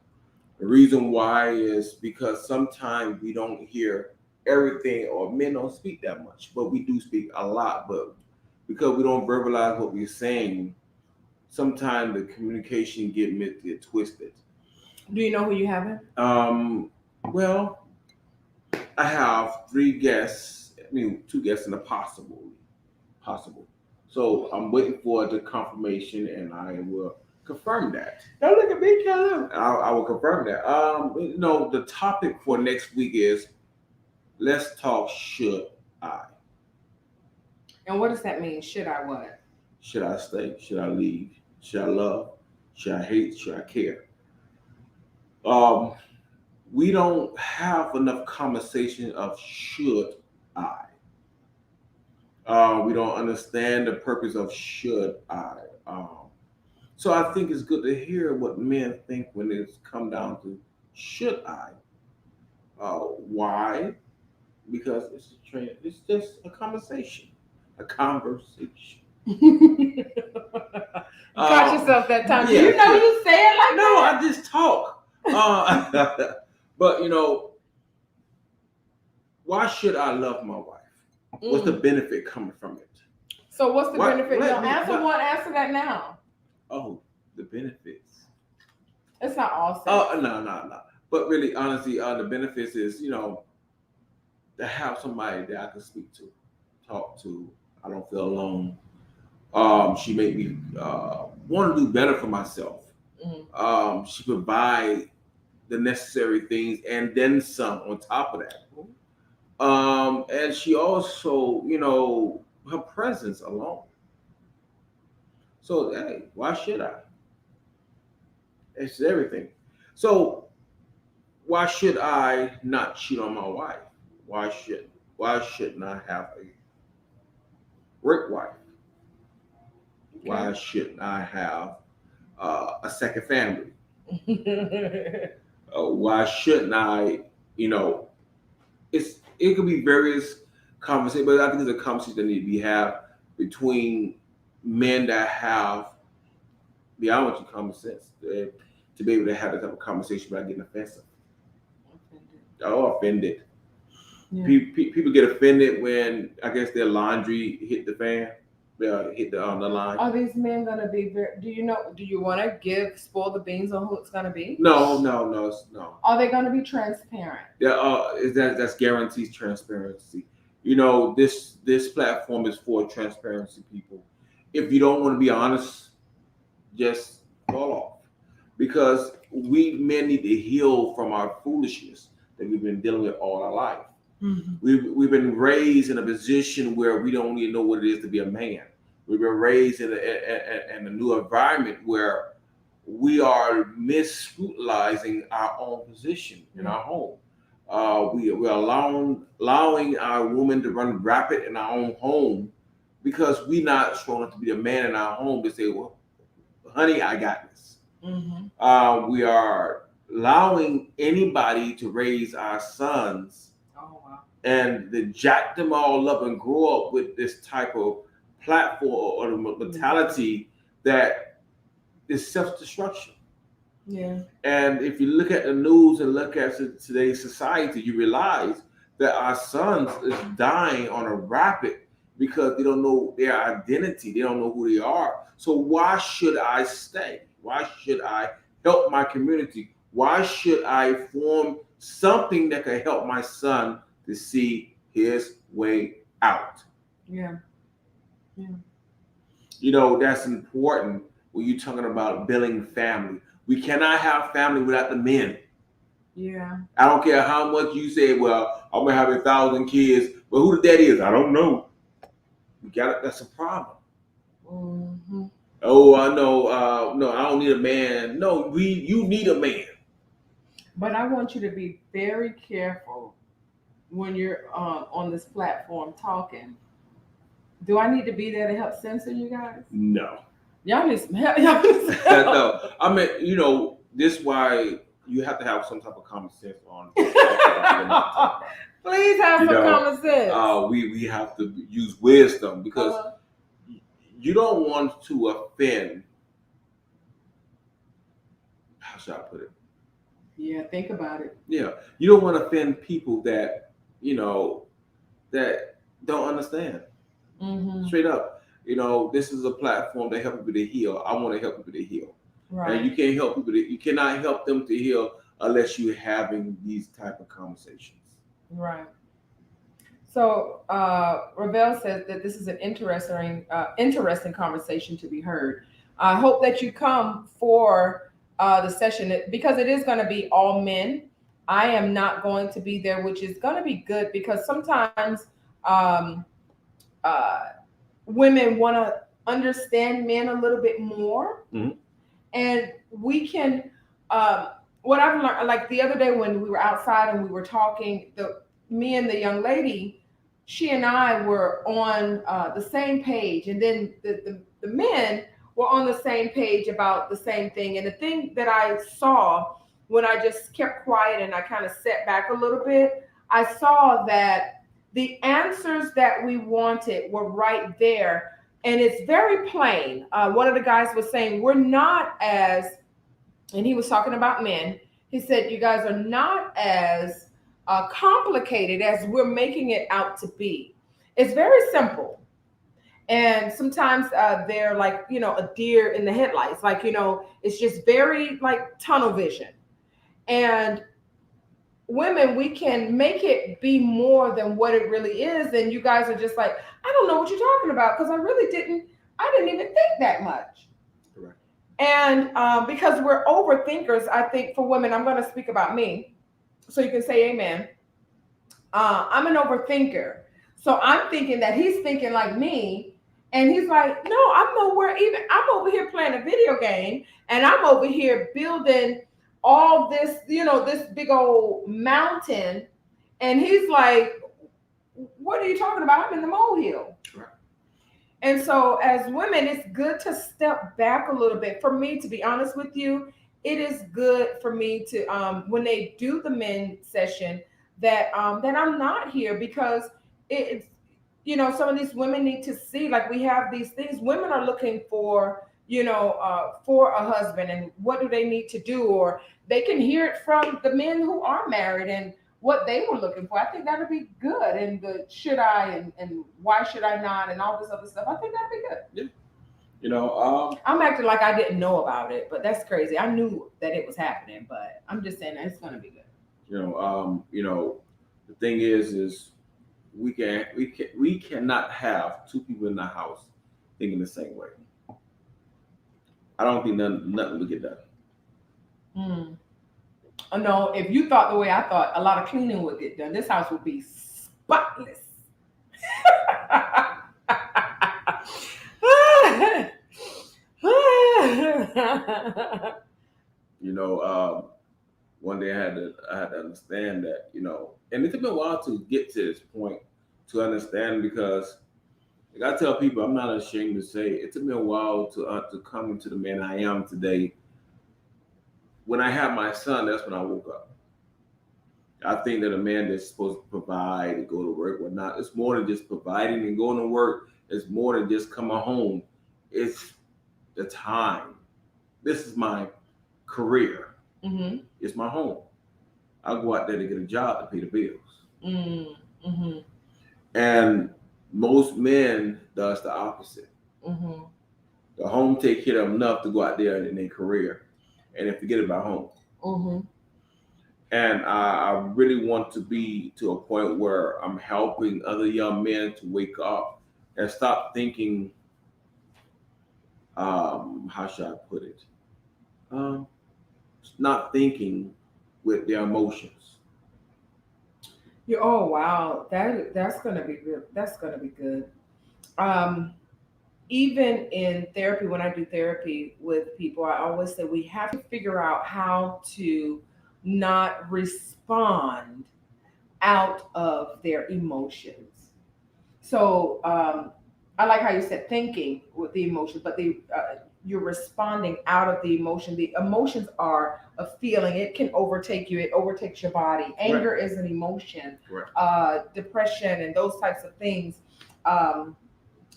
The reason why is because sometimes we don't hear everything, or men don't speak that much, but we do speak a lot. But because we don't verbalize what we're saying, sometimes the communication get twisted. Do you know who you have? Well, I have three guests. I mean, two guests and a possible. So I'm waiting for the confirmation, and I will confirm that. Don't look at me, Kelly. I will confirm that. The topic for next week is let's talk. Should I? And what does that mean? Should I what? Should I stay? Should I leave? Should I love? Should I hate? Should I care? Um, we don't have enough conversation of should I. We don't understand the purpose of should I. So I think it's good to hear what men think when it's come down to should I. Why? Because it's just a conversation, a conversation. You caught yourself that time. Do you know you say it like no, that? I just talk. But why should I love my wife? What's the benefit coming from it? So what's the benefit? No, Answer answer that now. Oh, the benefits. It's not all sex. Oh, no. But really, honestly, the benefits is, to have somebody that I can speak to, talk to. I don't feel alone. She made me want to do better for myself. She provide the necessary things and then some on top of that. And she also, her presence alone. So, hey, why should I? It's everything. So, why should I not cheat on my wife? Why should why shouldn't I have a work wife? Okay. Why shouldn't I have a second family? Why shouldn't I? It could be various conversations, but I think there's a conversation that need to be had between men that have beyond what you common sense to be able to have that type of conversation without getting offensive. Offended. Yeah. People get offended when I guess their laundry hit the fan, hit the line. Are these men gonna be very? Do you want to spoil the beans on who it's gonna be? No. Are they gonna be transparent? Yeah. That's guarantees transparency. This platform is for transparency, people. If you don't want to be honest, just fall off, because we men need to heal from our foolishness that we've been dealing with all our life. Mm-hmm. We've been raised in a position where we don't even know what it is to be a man. We've been raised in a new environment where we are misscrutinizing our own position in our home. We're allowing our women to run rapid in our own home because we're not strong enough to be a man in our home to say, well, honey, I got this. Mm-hmm. We are allowing anybody to raise our sons and to jack them all up and grow up with this type of platform or mentality that is self-destruction. Yeah. And if you look at the news and look at today's society, you realize that our sons is dying on a rapid because they don't know their identity. They don't know who they are. So why should I stay? Why should I help my community? Why should I form something that can help my son to see his way out? Yeah. That's important when you're talking about building family. We cannot have family without the men. Yeah. I don't care how much you say, well, I'm going to have 1,000 kids. But who the daddy is, I don't know. We got it. That's a problem. Mm-hmm. Oh, I know. No, I don't need a man. No, you need a man. But I want you to be very careful when you're on this platform talking. Do I need to be there to help censor you guys? No. Y'all need some help. No. I mean, this is why you have to have some type of common sense on. Please have some common sense. We have to use wisdom because you don't want to offend. How should I put it? Yeah, think about it. Yeah, you don't want to offend people that that don't understand. Mm-hmm. Straight up, this is a platform to help people to heal. I want to help people to heal. Right. And you can't help people. You cannot help them to heal unless you're having these type of conversations. Right. So Ravel says that this is an interesting conversation to be heard. I hope that you come for the session because it is going to be all men. I am not going to be there, which is going to be good because sometimes women want to understand men a little bit more. Mm-hmm. And we can, what I've learned, like the other day when we were outside and we were talking, me and the young lady, she and I were on the same page. And then the men were on the same page about the same thing. And the thing that I saw when I just kept quiet and I kind of sat back a little bit, I saw that the answers that we wanted were right there. and it's very plain. One of the guys was saying, we're not as, and he was talking about men. He said, you guys are not as complicated as we're making it out to be. It's very simple. And sometimes they're like, a deer in the headlights. Like, it's just very like tunnel vision. And women, we can make it be more than what it really is. And you guys are just like, I don't know what you're talking about because I didn't even think that much. Correct. And because we're overthinkers, I think for women, I'm going to speak about me, so you can say amen. I'm an overthinker. So I'm thinking that he's thinking like me. And he's like, no, I'm nowhere even. I'm over here playing a video game and I'm over here building all this, this big old mountain. And he's like, what are you talking about? I'm in the molehill. Right. And so, as women, it's good to step back a little bit. For me, to be honest with you, it is good for me to, when they do the men session, that I'm not here because it's, some of these women need to see, like, we have these things. Women are looking for a husband, and what do they need to do, or they can hear it from the men who are married and what they were looking for. I think that would be good. And the should I and why should I not and all this other stuff. I think that'd be good. Yeah. I'm acting like I didn't know about it, but that's crazy. I knew that it was happening, but I'm just saying that it's gonna be good. The thing is we cannot have two people in the house thinking the same way. I don't think nothing will get done. Oh, no, if you thought the way I thought, a lot of cleaning would get done. This house would be spotless. One day I had to understand that, and it took me a while to get to this point to understand, because like I tell people, I'm not ashamed to say it took me a while to come into the man I am today. When I had my son, that's when I woke up. I think that a man that's supposed to provide and go to work, whatnot, it's more than just providing and going to work. It's more than just coming home. It's the time. This is my career. Mm-hmm. It's my home. I go out there to get a job to pay the bills. Mm-hmm. And most men does the opposite. Mm-hmm. The home take care of them enough to go out there in their career, and then forget about home. Mm-hmm. And I really want to be to a point where I'm helping other young men to wake up and stop thinking, how should I put it? Not thinking with their emotions. Yeah, oh wow, that's gonna be good. That's gonna be good. Even in therapy, when I do therapy with people, I always say we have to figure out how to not respond out of their emotions. So I like how you said thinking with the emotions, but you're responding out of the emotion. The emotions are a feeling. It can overtake you. It overtakes your body. Anger Right. is an emotion. Right. Depression and those types of things.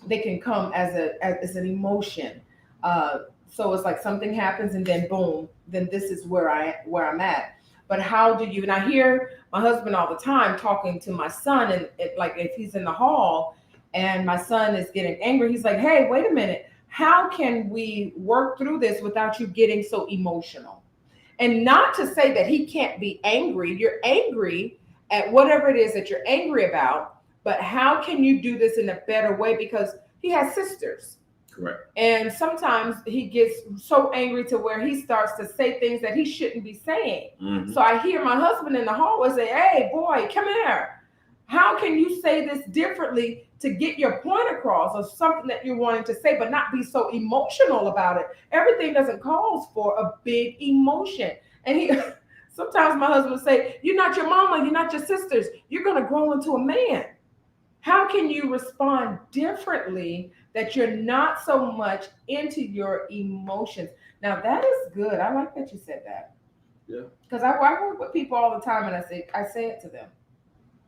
They can come as an emotion. So it's like something happens and then boom, then this is where I'm at. But how do you? And I hear my husband all the time talking to my son, and like if he's in the hall and my son is getting angry, he's like, "Hey, wait a minute. How can we work through this without you getting so emotional?" And not to say that he can't be angry. You're angry at whatever it is that you're angry about, but how can you do this in a better way? Because he has sisters. Correct. And sometimes he gets so angry to where he starts to say things that he shouldn't be saying. Mm-hmm. So I hear my husband in the hallway say, "Hey, boy, come here. How can you say this differently to get your point across, or something that you're wanting to say, but not be so emotional about it?" Everything doesn't cause for a big emotion. And he sometimes my husband will say, "You're not your mama, you're not your sisters. You're going to grow into a man." How can you respond differently that you're not so much into your emotions? Now that is good. I like that you said that. Yeah. Because I work with people all the time, and I say it to them.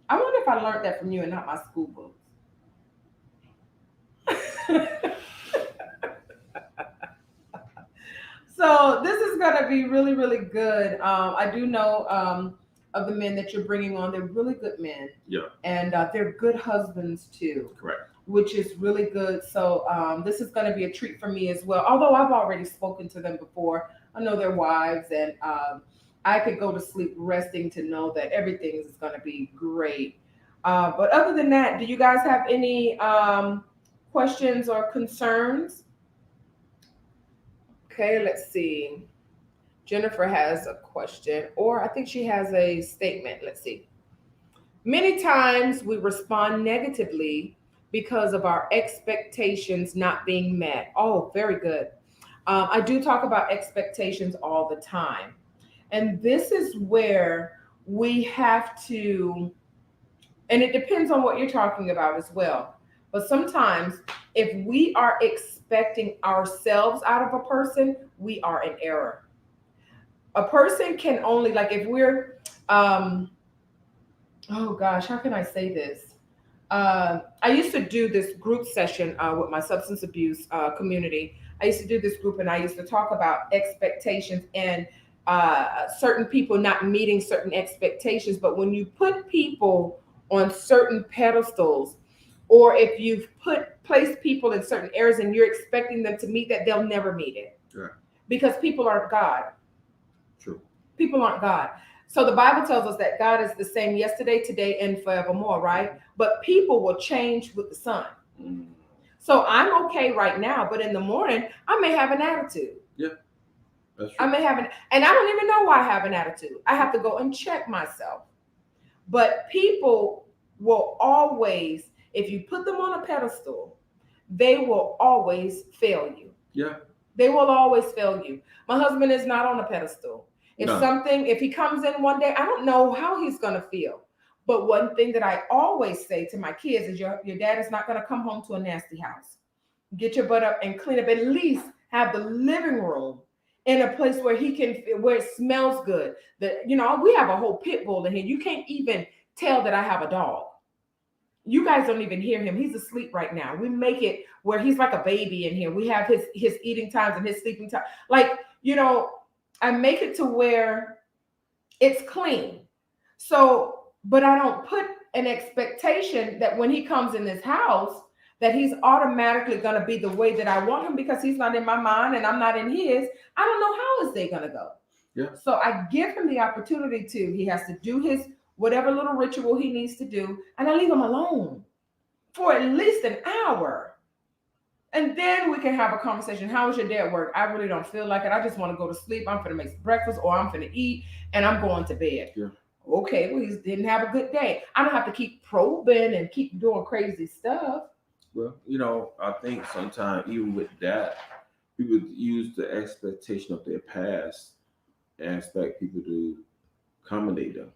I wonder if I learned that from you and not my school books. So this is going to be really, really good. I do know of the men that you're bringing on. They're really good men. Yeah. And they're good husbands too. Correct. Which is really good. So this is going to be a treat for me as well. Although I've already spoken to them before, I know their wives, and I could go to sleep resting to know that everything is going to be great. But other than that, do you guys have any questions or concerns? Okay, let's see. Jennifer has a question, or I think she has a statement. Let's see. Many times we respond negatively because of our expectations not being met. Oh, very good. I do talk about expectations all the time. And this is where we have to, and it depends on what you're talking about as well. But sometimes if we are expecting ourselves out of a person, we are in error. A person can only, like, if we're, oh gosh, how can I say this? I used to do this group session with my substance abuse community. I used to do this group, and I used to talk about expectations and certain people not meeting certain expectations. But when you put people on certain pedestals, or if you've placed people in certain areas and you're expecting them to meet that, they'll never meet it. Right. Because people aren't God. True. People aren't God. So the Bible tells us that God is the same yesterday, today, and forevermore, right? But people will change with the sun. Mm. So I'm okay right now, but in the morning, I may have an attitude. Yeah, that's true. I may have and I don't even know why I have an attitude. I have to go and check myself. But people will always, if you put them on a pedestal, they will always fail you. Yeah. They will always fail you. My husband is not on a pedestal. If he comes in one day, I don't know how he's going to feel. But one thing that I always say to my kids is your dad is not going to come home to a nasty house. Get your butt up and clean up. At least have the living room in a place where where it smells good. We have a whole pit bull in here. You can't even tell that I have a dog. You guys don't even hear him. He's asleep right now. We make it where he's like a baby in here. We have his eating times and his sleeping time. I make it to where it's clean. So, but I don't put an expectation that when he comes in this house, that he's automatically going to be the way that I want him, because he's not in my mind and I'm not in his. I don't know how his day going to go. Yeah. So I give him the opportunity he has to do his whatever little ritual he needs to do, and I leave him alone for at least an hour. And then we can have a conversation. How was your day at work? I really don't feel like it. I just want to go to sleep. I'm going to make breakfast, or I'm going to eat, and I'm going to bed. Yeah. Okay, well, he didn't have a good day. I don't have to keep probing and keep doing crazy stuff. Well, I think sometimes even with that, people use the expectation of their past and expect people to accommodate them.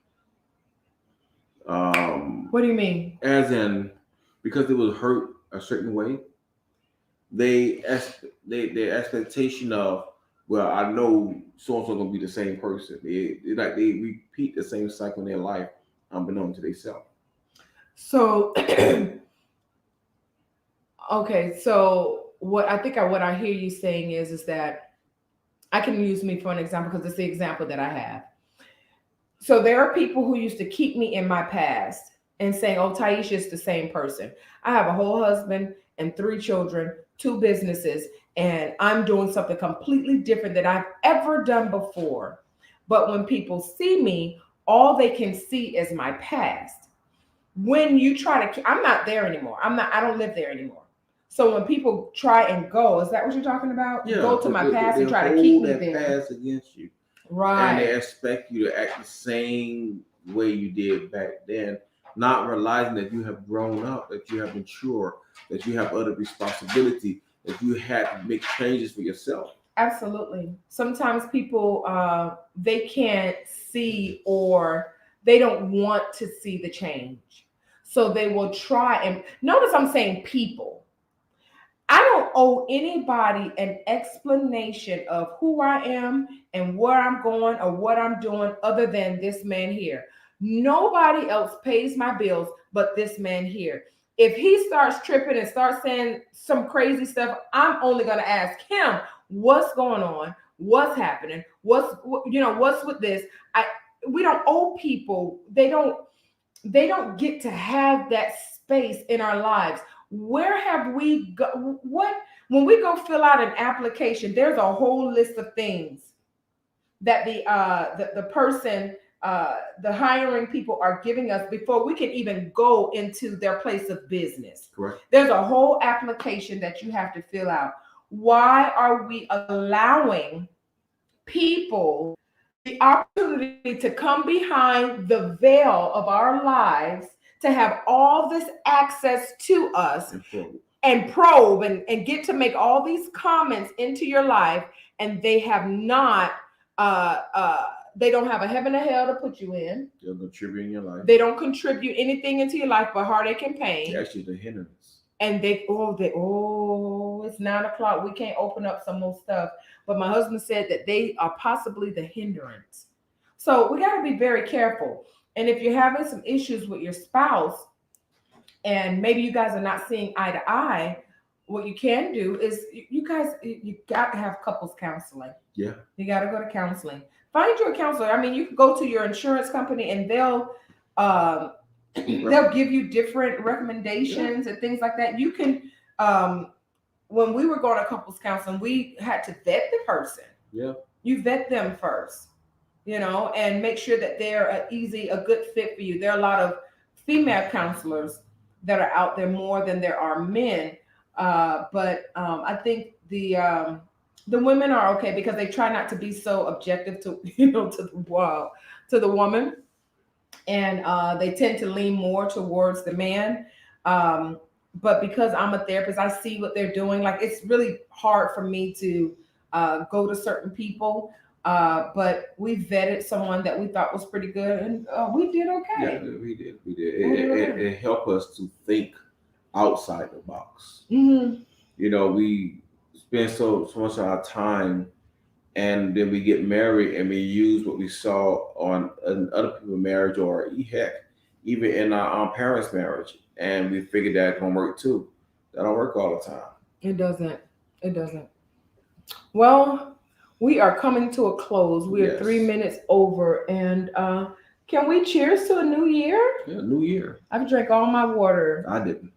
What do you mean? As in, because they was hurt a certain way, their expectation of, well, I know so and so gonna be the same person. They repeat the same cycle in their life, unbeknown to themselves. So, okay. So what I hear you saying is that I can use me for an example, because it's the example that I have. So there are people who used to keep me in my past and saying, oh, Taisha is the same person. I have a whole husband and 3 children, 2 businesses, and I'm doing something completely different than I've ever done before. But when people see me, all they can see is my past. When you try to, I'm not there anymore. I don't live there anymore. So when people try and go, is that what you're talking about? Yeah, go to my past and try to keep me there. Past against you. Right. And they expect you to act the same way you did back then, not realizing that you have grown up, that you have matured, that you have other responsibility, that you had to make changes for yourself. Absolutely. Sometimes people, they can't see, or they don't want to see the change. So they will try, and notice I'm saying people. I don't owe anybody an explanation of who I am and where I'm going or what I'm doing other than this man here. Nobody else pays my bills but this man here. If he starts tripping and starts saying some crazy stuff, I'm only going to ask him, what's going on? what's happening, what's with this. I We don't owe people. They don't get to have that space in our lives. Where have we go? What When we go fill out an application, there's a whole list of things that the person, the hiring people are giving us before we can even go into their place of business. Correct. There's a whole application that you have to fill out. Why are we allowing people the opportunity to come behind the veil of our lives to have all this access to us and probe and get to make all these comments into your life, and they have not uh uh they don't have a heaven or hell to put you in. They don't contribute in your life. They don't contribute anything into your life but heartache and pain. Actually, the hindrance. And it's 9 o'clock. We can't open up some more stuff. But my husband said that they are possibly the hindrance. So we got to be very careful. And if you're having some issues with your spouse, and maybe you guys are not seeing eye to eye, what you can do is you got to have couples counseling. Yeah. You got to go to counseling. Find you a counselor. I mean, you can go to your insurance company and they'll give you different recommendations and things like that. You can, when we were going to couples counseling, we had to vet the person. Yeah. You vet them first, and make sure that they're a good fit for you. There are a lot of female counselors that are out there more than there are men. But I think the women are okay because they try not to be so objective to the woman. And they tend to lean more towards the man. But because I'm a therapist, I see what they're doing. Like, it's really hard for me to go to certain people. But we vetted someone that we thought was pretty good, and we did okay. Yeah, we did. It helped us to think outside the box. Mm-hmm. We spend so much of our time, and then we get married and we use what we saw on other people's marriage, or heck, even in our parents' marriage, and we figured that don't work too. That don't work all the time. It doesn't. Well, we are coming to a close. We are 3 minutes over, and can we cheers to a new year? Yeah, new year. I've drank all my water. I didn't.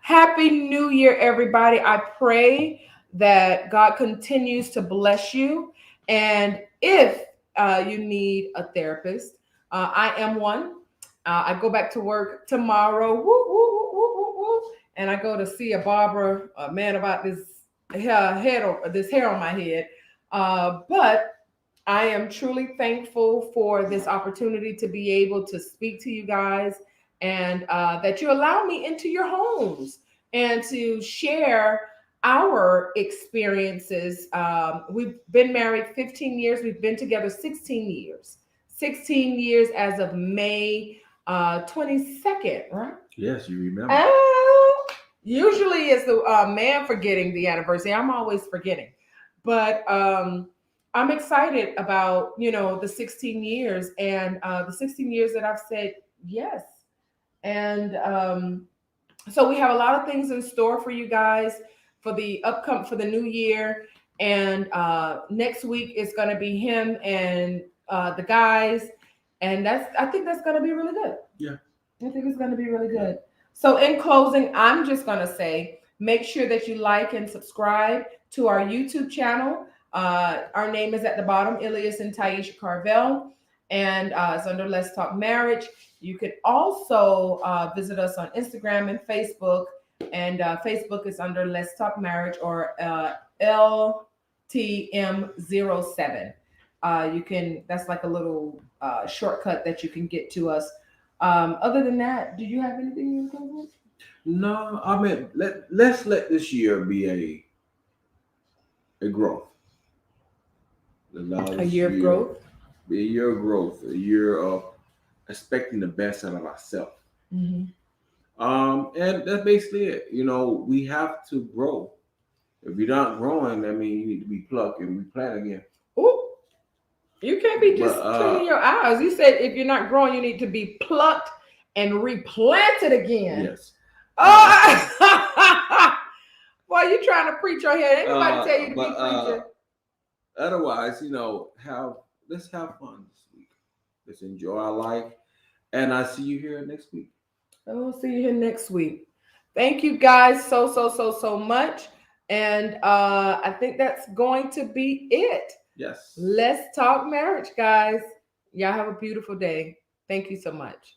Happy New Year, everybody. I pray that God continues to bless you. And if you need a therapist, I am one. I go back to work tomorrow. Woo, woo, woo, woo, woo, woo, and I go to see a barber, man, about this hair on my head. But I am truly thankful for this opportunity to be able to speak to you guys, and that you allow me into your homes and to share our experiences. We've been married 15 years. We've been together 16 years. 16 years as of May 22nd, right? Yes, you remember. Usually it's the man forgetting the anniversary. I'm always forgetting. But I'm excited about, the 16 years and the 16 years that I've said yes. And so we have a lot of things in store for you guys for the new year. And next week is going to be him and the guys. And I think that's going to be really good. Yeah. I think it's going to be really good. So in closing, I'm just going to say, make sure that you like and subscribe to our YouTube channel. Our name is at the bottom, Ilias and Taisha Carvel, and it's under Let's Talk Marriage. You could also visit us on Instagram and Facebook, and Facebook is under Let's Talk Marriage, or LTM07. That's like a little shortcut that you can get to us. Other than that, do you have anything you want to with? No, I mean, let's let this year be a growth. A year of growth? Be a year of growth, a year of expecting the best out of ourselves. Mm-hmm. And that's basically it. We have to grow. If you're not growing, that means you need to be plucked and replant again. Ooh. You can't be just cleaning your eyes. You said if you're not growing, you need to be plucked and replanted again. Yes. Oh, Boy, you trying to preach your head. Ain't nobody tell you to But be preaching. otherwise, let's have fun this week. Let's enjoy our life. And I see you here next week. And we'll see you here next week. Thank you guys so much. And I think that's going to be it. Yes. Let's talk marriage, guys. Y'all have a beautiful day. Thank you so much.